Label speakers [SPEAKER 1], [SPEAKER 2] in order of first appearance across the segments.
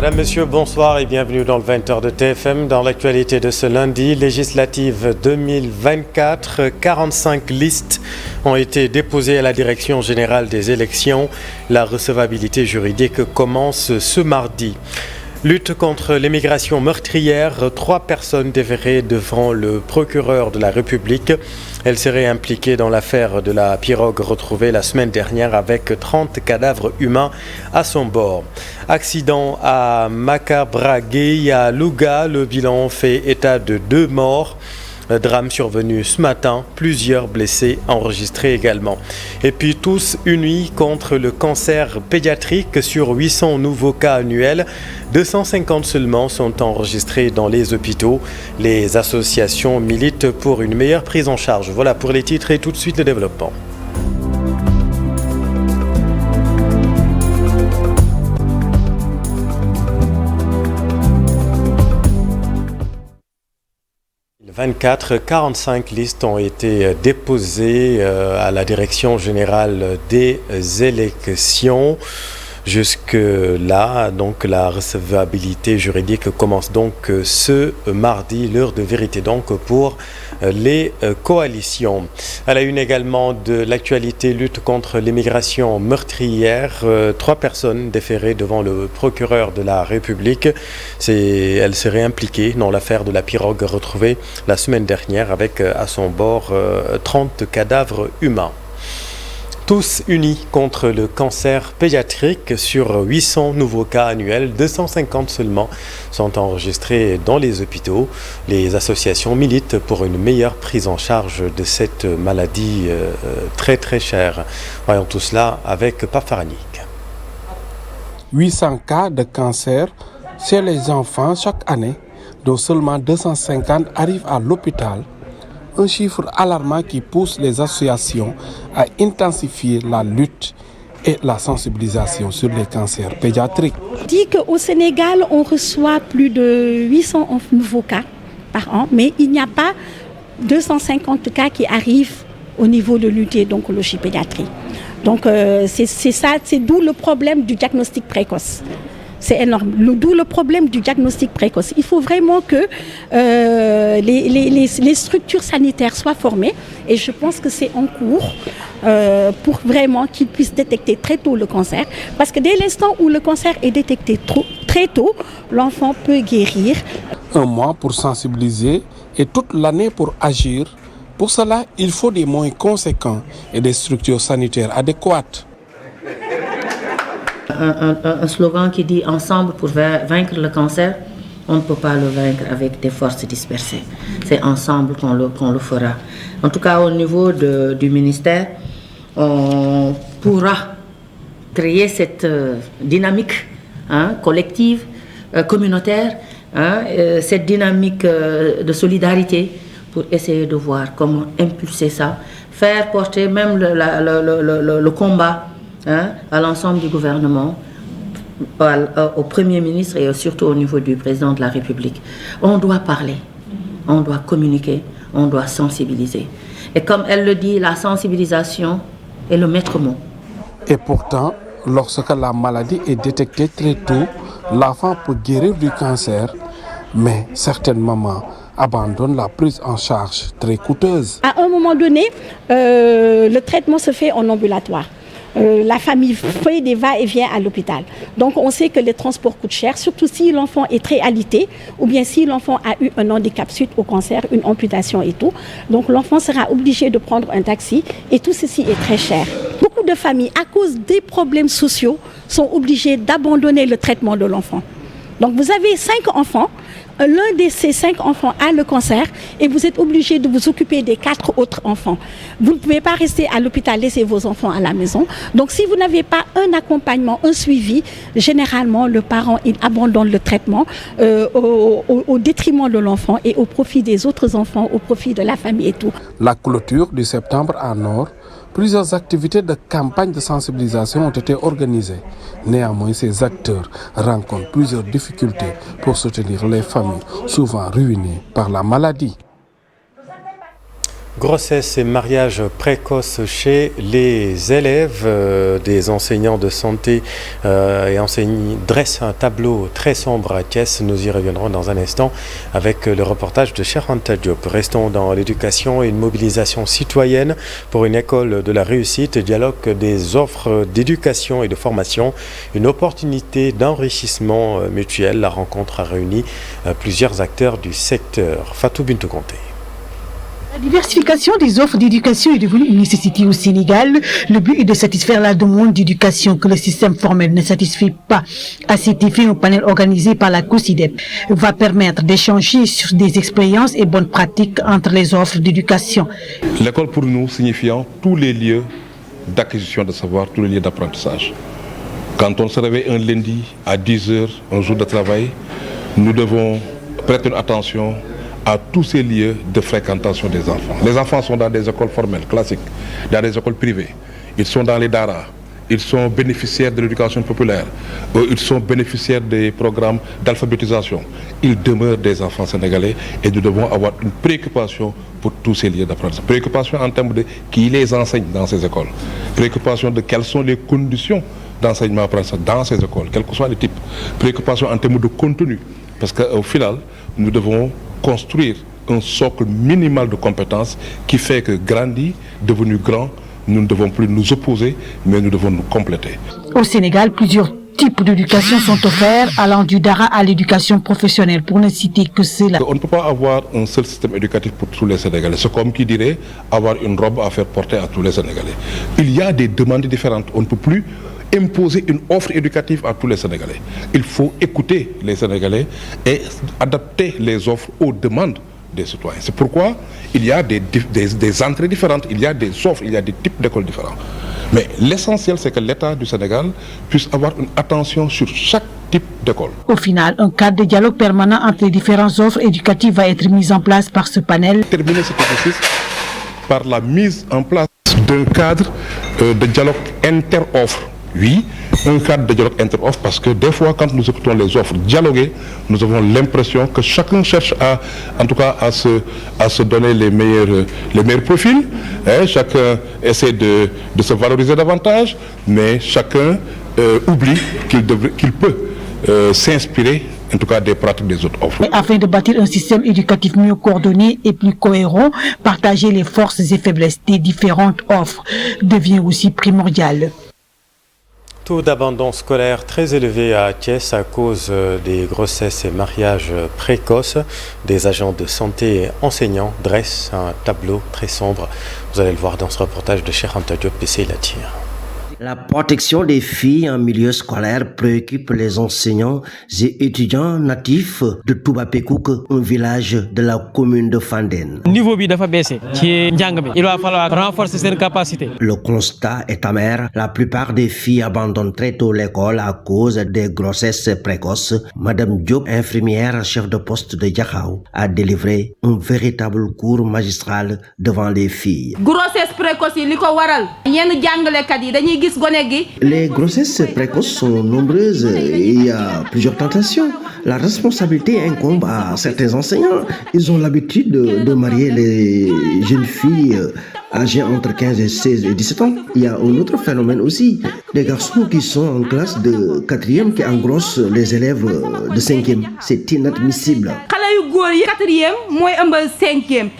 [SPEAKER 1] Madame, Monsieur, bonsoir et bienvenue dans le 20h de TFM. Dans l'actualité de ce lundi, législative 2024, 45 listes ont été déposées à la Direction générale des élections. La recevabilité juridique commence ce mardi. Lutte contre l'immigration meurtrière, 3 personnes déférées devant le procureur de la République. Elles seraient impliquées dans l'affaire de la pirogue retrouvée la semaine dernière avec 30 cadavres humains à son bord. Accident à Macabragé à Louga, le bilan fait état de 2 morts. Drame survenu ce matin, plusieurs blessés enregistrés également. Et puis tous unis contre le cancer pédiatrique. Sur 800 nouveaux cas annuels, 250 seulement sont enregistrés dans les hôpitaux. Les associations militent pour une meilleure prise en charge. Voilà pour les titres et tout de suite le développement. « 45 listes ont été déposées à la Direction générale des élections. Jusque-là, donc la recevabilité juridique commence donc ce mardi, l'heure de vérité donc pour les coalitions. À la une également de l'actualité, lutte contre l'immigration meurtrière, 3 personnes déférées devant le procureur de la République. Elles seraient impliquées dans l'affaire de la pirogue retrouvée la semaine dernière avec à son bord 30 cadavres humains. Tous unis contre le cancer pédiatrique. Sur 800 nouveaux cas annuels, 250 seulement sont enregistrés dans les hôpitaux. Les associations militent pour une meilleure prise en charge de cette maladie très très chère. Voyons tout cela avec Pafaranik.
[SPEAKER 2] 800 cas de cancer chez les enfants chaque année, dont seulement 250 arrivent à l'hôpital. Un chiffre alarmant qui pousse les associations à intensifier la lutte et la sensibilisation sur les cancers pédiatriques.
[SPEAKER 3] On dit qu'au Sénégal, on reçoit plus de 800 nouveaux cas par an, mais il n'y a pas 250 cas qui arrivent au niveau de l'unité d'oncologie pédiatrique. Donc c'est d'où le problème du diagnostic précoce. C'est énorme, d'où le problème du diagnostic précoce. Il faut vraiment que les structures sanitaires soient formées et je pense que c'est en cours pour vraiment qu'ils puissent détecter très tôt le cancer. Parce que dès l'instant où le cancer est détecté très tôt, l'enfant peut guérir.
[SPEAKER 2] Un mois pour sensibiliser et toute l'année pour agir. Pour cela, il faut des moyens conséquents et des structures sanitaires adéquates.
[SPEAKER 4] Un slogan qui dit « Ensemble pour vaincre le cancer », on ne peut pas le vaincre avec des forces dispersées. C'est ensemble qu'on le fera. En tout cas, au niveau du ministère, on pourra créer cette dynamique collective, communautaire, cette dynamique de solidarité pour essayer de voir comment impulser ça, faire porter même le combat à l'ensemble du gouvernement, au Premier ministre et surtout au niveau du président de la République. On doit parler, on doit communiquer, on doit sensibiliser. Et comme elle le dit, la sensibilisation est le maître mot.
[SPEAKER 2] Et pourtant, lorsque la maladie est détectée très tôt, l'enfant peut guérir du cancer, mais certaines mamans abandonnent la prise en charge très coûteuse.
[SPEAKER 3] À un moment donné, le traitement se fait en ambulatoire. La famille fait des va-et-vient à l'hôpital. Donc on sait que les transports coûtent cher, surtout si l'enfant est très alité ou bien si l'enfant a eu un handicap suite au cancer, une amputation et tout. Donc l'enfant sera obligé de prendre un taxi et tout ceci est très cher. Beaucoup de familles, à cause des problèmes sociaux, sont obligées d'abandonner le traitement de l'enfant. Donc vous avez 5 enfants, l'un de ces 5 enfants a le cancer et vous êtes obligé de vous occuper des 4 autres enfants. Vous ne pouvez pas rester à l'hôpital, laisser vos enfants à la maison. Donc si vous n'avez pas un accompagnement, un suivi, généralement le parent il abandonne le traitement au détriment de l'enfant et au profit des autres enfants, au profit de la famille et tout.
[SPEAKER 2] La clôture du septembre à Nord, plusieurs activités de campagne de sensibilisation ont été organisées. Néanmoins, ces acteurs rencontrent plusieurs difficultés pour soutenir les familles, souvent ruinées par la maladie.
[SPEAKER 1] Grossesse et mariage précoce chez les élèves. Des enseignants de santé et enseignants dressent un tableau très sombre à Thiès. Nous y reviendrons dans un instant avec le reportage de Cheikh Anta Diop. Restons dans l'éducation et une mobilisation citoyenne pour une école de la réussite. Dialogue des offres d'éducation et de formation. Une opportunité d'enrichissement mutuel. La rencontre a réuni plusieurs acteurs du secteur. Fatou Bintou Conté.
[SPEAKER 5] La diversification des offres d'éducation est devenue une nécessité au Sénégal. Le but est de satisfaire la demande d'éducation que le système formel ne satisfait pas. À cet effet, un panel organisé par la COSIDEP va permettre d'échanger sur des expériences et bonnes pratiques entre les offres d'éducation.
[SPEAKER 6] L'école pour nous signifiant tous les lieux d'acquisition de savoir, tous les lieux d'apprentissage. Quand on se réveille un lundi à 10h, un jour de travail, nous devons prêter une attention à tous ces lieux de fréquentation des enfants. Les enfants sont dans des écoles formelles, classiques, dans des écoles privées. Ils sont dans les daras. Ils sont bénéficiaires de l'éducation populaire. Ils sont bénéficiaires des programmes d'alphabétisation. Ils demeurent des enfants sénégalais et nous devons avoir une préoccupation pour tous ces lieux d'apprentissage. Préoccupation en termes de qui les enseigne dans ces écoles. Préoccupation de quelles sont les conditions d'enseignement apprentissage dans ces écoles, quels que soient les types. Préoccupation en termes de contenu. Parce qu'au final, nous devons construire un socle minimal de compétences qui fait que grandi, devenu grand, nous ne devons plus nous opposer, mais nous devons nous compléter.
[SPEAKER 5] Au Sénégal, plusieurs types d'éducation sont offerts, allant du dara à l'éducation professionnelle, pour ne citer que cela.
[SPEAKER 6] On ne peut pas avoir un seul système éducatif pour tous les Sénégalais. C'est comme qui dirait avoir une robe à faire porter à tous les Sénégalais. Il y a des demandes différentes. On ne peut plus imposer une offre éducative à tous les Sénégalais. Il faut écouter les Sénégalais et adapter les offres aux demandes des citoyens. C'est pourquoi il y a des entrées différentes, il y a des offres, il y a des types d'écoles différents. Mais l'essentiel, c'est que l'État du Sénégal puisse avoir une attention sur chaque type d'école.
[SPEAKER 5] Au final, un cadre de dialogue permanent entre les différentes offres éducatives va être mis en place par ce panel.
[SPEAKER 6] Terminer cet exercice par la mise en place d'un cadre de dialogue inter-offre. Oui, un cadre de dialogue inter-offre parce que des fois, quand nous écoutons les offres dialoguer, nous avons l'impression que chacun cherche à se donner les meilleurs profils. Chacun essaie de se valoriser davantage, mais chacun oublie qu'il peut s'inspirer en tout cas des pratiques des autres offres.
[SPEAKER 5] Afin de bâtir un système éducatif mieux coordonné et plus cohérent, partager les forces et faiblesses des différentes offres devient aussi primordial.
[SPEAKER 1] Taux d'abandon scolaire très élevé à Thiès à cause des grossesses et mariages précoces. Des agents de santé et enseignants dressent un tableau très sombre. Vous allez le voir dans ce reportage de Cheikh Anta Diop et Seyla Tir.
[SPEAKER 7] La protection des filles en milieu scolaire préoccupe les enseignants et étudiants natifs de Touba Pekouk, un village de la commune de Fandène.
[SPEAKER 8] Il va falloir renforcer ses capacités.
[SPEAKER 7] Le constat est amer. La plupart des filles abandonnent très tôt l'école à cause des grossesses précoces. Madame Diop, infirmière chef de poste de Diakhao, a délivré un véritable cours magistral devant les filles.
[SPEAKER 9] Grossesse précoce,
[SPEAKER 7] les grossesses précoces sont nombreuses et il y a plusieurs tentations. La responsabilité incombe à certains enseignants. Ils ont l'habitude de marier les jeunes filles âgés entre 15 et 16 et 17 ans. Il y a un autre phénomène aussi. Des garçons qui sont en classe de 4e qui engrossent les élèves de 5e. C'est inadmissible.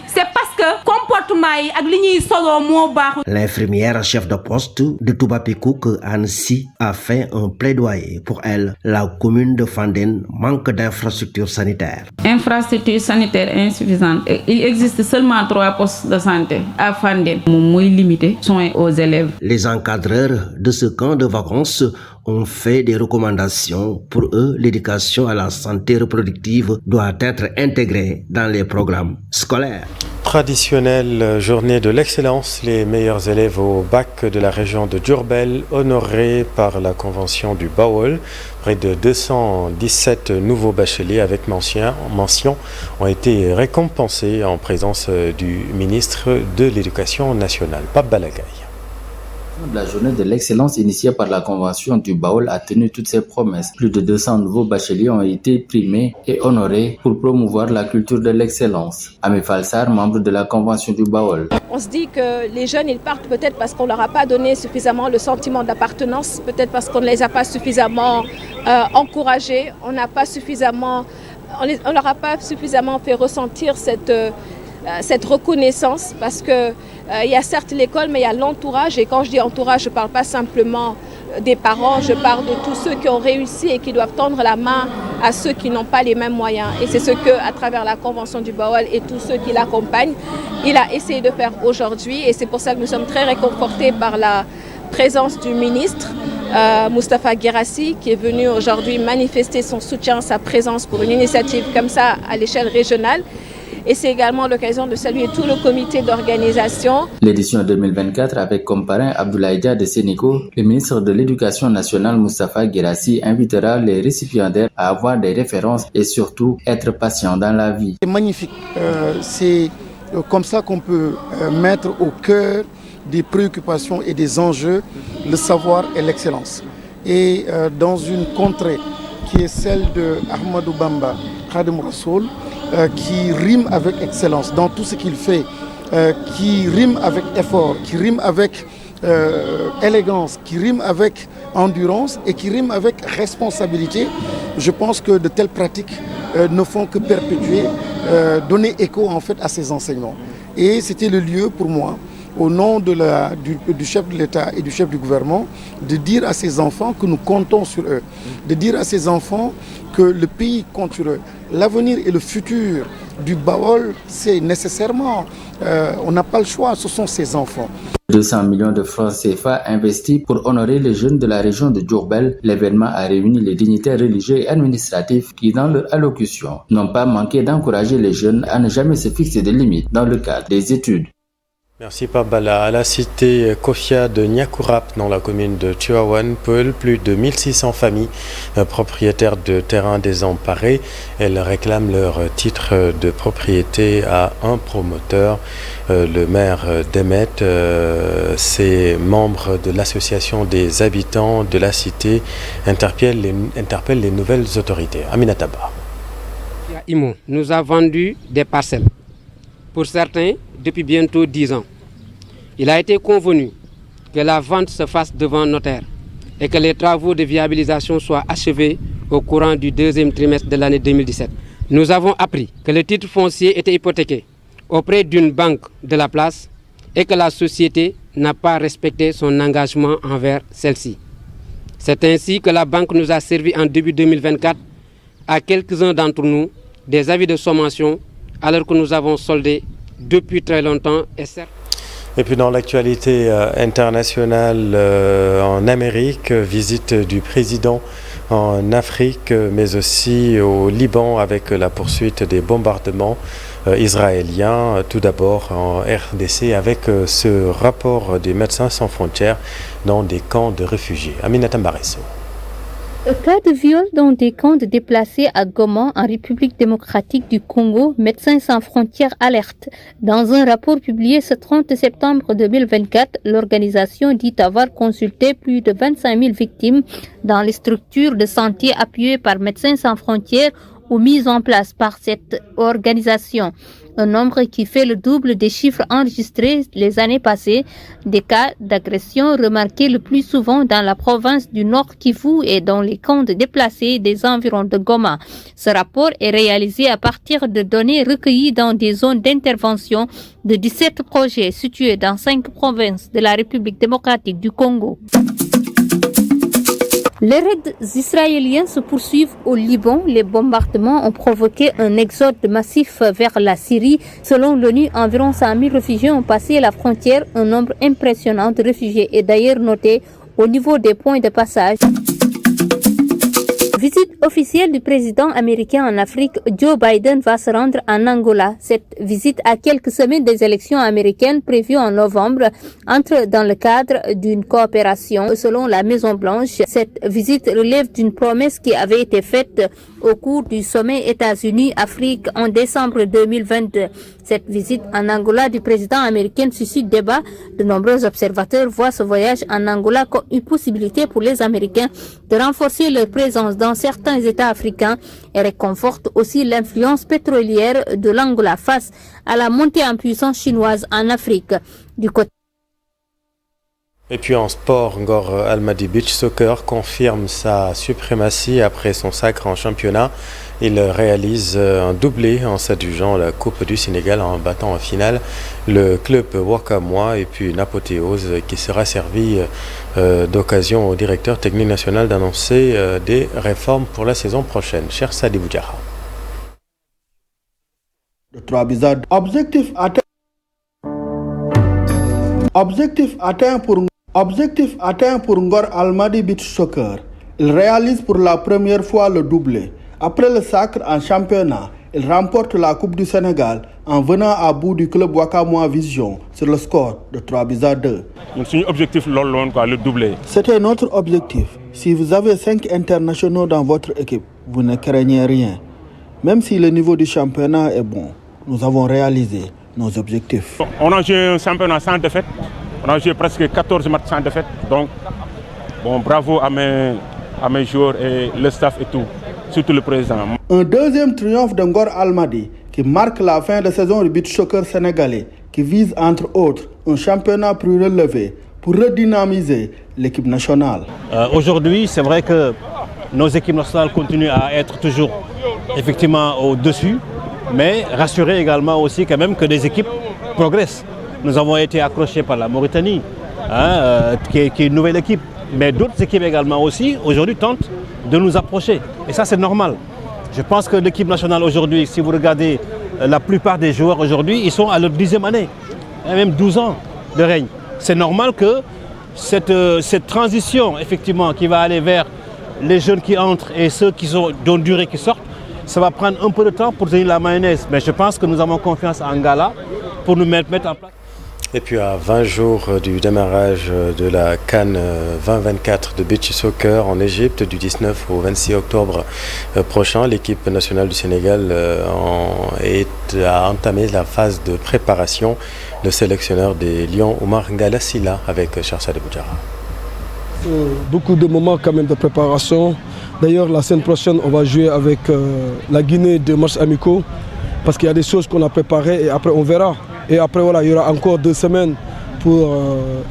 [SPEAKER 9] C'est parce que comportement
[SPEAKER 7] L'infirmière chef de poste de Touba Pekouk, Annecy, a fait un plaidoyer pour elle. La commune de Fandène manque d'infrastructures sanitaires.
[SPEAKER 10] Infrastructures sanitaires insuffisantes. Il existe seulement 3 postes de santé à Fandène. Limité soins aux élèves.
[SPEAKER 7] Les encadreurs de ce camp de vacances ont fait des recommandations. Pour eux, l'éducation à la santé reproductive doit être intégrée dans les programmes scolaires.
[SPEAKER 1] Traditionnelle journée de l'excellence, les meilleurs élèves au bac de la région de Diourbel, honorés par la convention du Baol. Près de 217 nouveaux bacheliers avec mention ont été récompensés en présence du ministre de l'Éducation nationale, Pape Balagaï.
[SPEAKER 11] La journée de l'excellence initiée par la Convention du Baol a tenu toutes ses promesses. Plus de 200 nouveaux bacheliers ont été primés et honorés pour promouvoir la culture de l'excellence. Ami Falsar, membre de la Convention du Baol.
[SPEAKER 12] On se dit que les jeunes, ils partent peut-être parce qu'on ne leur a pas donné suffisamment le sentiment d'appartenance, peut-être parce qu'on ne les a pas suffisamment encouragés, on leur a pas suffisamment fait ressentir cette reconnaissance, parce que il y a certes l'école, mais il y a l'entourage. Et quand je dis entourage, je ne parle pas simplement des parents, je parle de tous ceux qui ont réussi et qui doivent tendre la main à ceux qui n'ont pas les mêmes moyens. Et c'est ce que, à travers la Convention du Baol et tous ceux qui l'accompagnent, il a essayé de faire aujourd'hui. Et c'est pour ça que nous sommes très réconfortés par la présence du ministre Moustapha Guirassy, qui est venu aujourd'hui manifester son soutien, sa présence pour une initiative comme ça à l'échelle régionale. Et c'est également l'occasion de saluer tout le comité d'organisation.
[SPEAKER 11] L'édition 2024 avec comme parrain Abdoulaye Dia de Sénégo, le ministre de l'Éducation nationale Moustapha Guirassy invitera les récipiendaires à avoir des références et surtout être patient dans la vie.
[SPEAKER 13] C'est magnifique, c'est comme ça qu'on peut mettre au cœur des préoccupations et des enjeux le savoir et l'excellence. Et dans une contrée qui est celle de Ahmadou Bamba, Khadim Rassoul, qui rime avec excellence dans tout ce qu'il fait, qui rime avec effort, qui rime avec élégance, qui rime avec endurance et qui rime avec responsabilité. Je pense que de telles pratiques ne font que perpétuer, donner écho en fait à ces enseignements. Et c'était le lieu pour moi, au nom du chef de l'État et du chef du gouvernement, de dire à ces enfants que nous comptons sur eux, de dire à ces enfants que le pays compte sur eux. L'avenir et le futur du Baol, c'est nécessairement, on n'a pas le choix, ce sont ces enfants.
[SPEAKER 11] 200 millions de francs CFA investis pour honorer les jeunes de la région de Diourbel. L'événement a réuni les dignitaires religieux et administratifs qui, dans leur allocution, n'ont pas manqué d'encourager les jeunes à ne jamais se fixer de limites dans le cadre des études.
[SPEAKER 1] Merci Pabala. À la cité Kofia de Niakourap, dans la commune de Tivaouane Peulh, plus de 1600 familles propriétaires de terrains désemparés. Elles réclament leur titre de propriété à un promoteur. Le maire d'Emet, ses membres de l'association des habitants de la cité interpellent les nouvelles autorités. Aminata Ba.
[SPEAKER 14] Imo nous a vendu des parcelles. Pour certains, depuis bientôt 10 ans. Il a été convenu que la vente se fasse devant notaire et que les travaux de viabilisation soient achevés au courant du deuxième trimestre de l'année 2017. Nous avons appris que le titre foncier était hypothéqué auprès d'une banque de la place et que la société n'a pas respecté son engagement envers celle-ci. C'est ainsi que la banque nous a servi en début 2024 à quelques-uns d'entre nous des avis de sommation alors que nous avons soldé depuis très longtemps.
[SPEAKER 1] Et puis dans l'actualité internationale en Amérique, visite du président en Afrique, mais aussi au Liban avec la poursuite des bombardements israéliens. Tout d'abord en RDC avec ce rapport des Médecins sans frontières dans des camps de réfugiés. Aminata Mbaresso.
[SPEAKER 15] Cas de viol dans des camps de déplacés à Goma, en République démocratique du Congo, Médecins sans frontières alerte. Dans un rapport publié ce 30 septembre 2024, l'organisation dit avoir consulté plus de 25 000 victimes dans les structures de santé appuyées par Médecins sans frontières ou mises en place par cette organisation. Un nombre qui fait le double des chiffres enregistrés les années passées, des cas d'agression remarqués le plus souvent dans la province du Nord Kivu et dans les camps de déplacés des environs de Goma. Ce rapport est réalisé à partir de données recueillies dans des zones d'intervention de 17 projets situés dans 5 provinces de la République démocratique du Congo. Les raids israéliens se poursuivent au Liban. Les bombardements ont provoqué un exode massif vers la Syrie. Selon l'ONU, environ 100 000 réfugiés ont passé la frontière. Un nombre impressionnant de réfugiés est d'ailleurs noté au niveau des points de passage. Visite officielle du président américain en Afrique, Joe Biden va se rendre en Angola. Cette visite à quelques semaines des élections américaines prévues en novembre entre dans le cadre d'une coopération. Selon la Maison-Blanche, cette visite relève d'une promesse qui avait été faite au cours du sommet États-Unis-Afrique en décembre 2022. Cette visite en Angola du président américain suscite débat. De nombreux observateurs voient ce voyage en Angola comme une possibilité pour les Américains de renforcer leur présence dans certains États africains et réconforte aussi l'influence pétrolière de l'Angola face à la montée en puissance chinoise en Afrique. Du côté
[SPEAKER 1] Et puis en sport, Ngor Almadi Beach Soccer confirme sa suprématie après son sacre en championnat. Il réalise un doublé en s'adjugeant la Coupe du Sénégal en battant en finale le club Wakamois, et puis une apothéose qui sera servie d'occasion au directeur technique national d'annoncer des réformes pour la saison prochaine. Cher Sadi Boudjara.
[SPEAKER 16] Objectif atteint pour Ngor Almadi Beach Soccer. Il réalise pour la première fois le doublé. Après le sacre en championnat, il remporte la Coupe du Sénégal en venant à bout du club Wakamois Vision sur le score de 3-2.
[SPEAKER 17] Le doublé.
[SPEAKER 16] C'était notre objectif. Si vous avez 5 internationaux dans votre équipe, vous ne craignez rien. Même si le niveau du championnat est bon, nous avons réalisé nos objectifs.
[SPEAKER 17] On a joué un championnat sans défaite. On a joué presque 14 matchs sans défaite. Donc, bon, bravo à mes joueurs et le staff et tout, surtout le président.
[SPEAKER 16] Un deuxième triomphe de Ngor Almadi qui marque la fin de saison du beach soccer sénégalais, qui vise entre autres un championnat plus relevé pour redynamiser l'équipe nationale.
[SPEAKER 18] Aujourd'hui, c'est vrai que nos équipes nationales continuent à être toujours effectivement au-dessus, mais rassurer également aussi quand même que les équipes progressent. Nous avons été accrochés par la Mauritanie, qui est une nouvelle équipe. Mais d'autres équipes également aussi, aujourd'hui, tentent de nous approcher. Et ça, c'est normal. Je pense que l'équipe nationale aujourd'hui, si vous regardez la plupart des joueurs aujourd'hui, ils sont à leur 10e année, même 12 ans de règne. C'est normal que cette transition, effectivement, qui va aller vers les jeunes qui entrent et ceux qui sont d'une durée qui sortent, ça va prendre un peu de temps pour tenir la mayonnaise. Mais je pense que nous avons confiance en Ngala pour nous mettre en place.
[SPEAKER 1] Et puis à 20 jours du démarrage de la CAN 2024 de beach soccer en Égypte du 19 au 26 octobre prochain, l'équipe nationale du Sénégal a entamé la phase de préparation. Le sélectionneur des Lions, Oumar Ngalla Sylla, avec Charsa de Boudjara.
[SPEAKER 2] Beaucoup de moments quand même de préparation. D'ailleurs, la semaine prochaine, on va jouer avec la Guinée de matchs amicaux parce qu'il y a des choses qu'on a préparées et après on verra. Et après, voilà, il y aura encore 2 semaines pour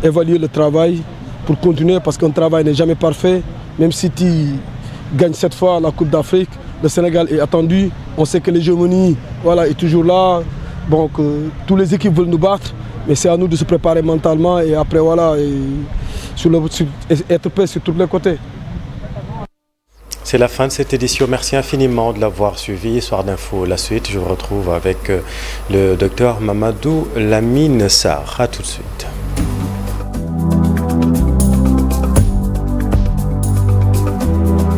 [SPEAKER 2] évaluer le travail, pour continuer, parce qu'un travail n'est jamais parfait. Même si tu gagnes cette fois la Coupe d'Afrique, le Sénégal est attendu. On sait que l'hégémonie est toujours là. Donc, toutes les équipes veulent nous battre, mais c'est à nous de se préparer mentalement et après, être prêt sur tous les côtés.
[SPEAKER 1] C'est la fin de cette édition. Merci infiniment de l'avoir suivi. Soir d'info, la suite. Je vous retrouve avec le docteur Mamadou Lamine Sarr. A tout de suite.